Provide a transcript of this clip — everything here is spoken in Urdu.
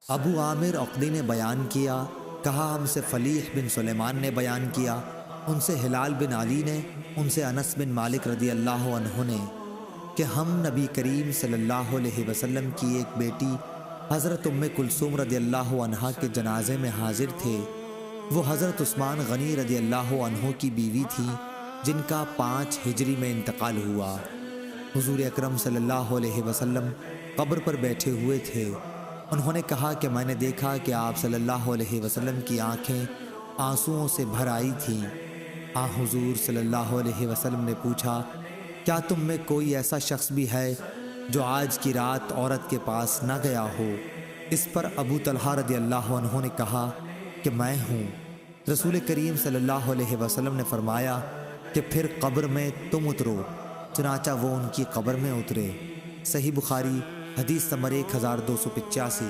ابو عامر عقدی نے بیان کیا، کہا ہم سے فلیح بن سلیمان نے بیان کیا، ان سے ہلال بن علی نے، ان سے انس بن مالک رضی اللہ عنہ نے کہ ہم نبی کریم صلی اللہ علیہ وسلم کی ایک بیٹی حضرت ام کلثوم رضی اللہ عنہا کے جنازے میں حاضر تھے۔ وہ حضرت عثمان غنی رضی اللہ عنہ کی بیوی تھی جن کا 5 ہجری میں انتقال ہوا۔ حضور اکرم صلی اللہ علیہ وسلم قبر پر بیٹھے ہوئے تھے۔ انہوں نے کہا کہ میں نے دیکھا کہ آپ صلی اللہ علیہ وسلم کی آنکھیں آنسوؤں سے بھر آئی تھیں۔ حضور صلی اللہ علیہ وسلم نے پوچھا، کیا تم میں کوئی ایسا شخص بھی ہے جو آج کی رات عورت کے پاس نہ گیا ہو؟ اس پر ابو طلحہ رضی اللہ عنہ نے کہا کہ میں ہوں۔ رسول کریم صلی اللہ علیہ وسلم نے فرمایا کہ پھر قبر میں تم اترو۔ چنانچہ وہ ان کی قبر میں اترے۔ صحیح بخاری، حدیث نمبر 1285۔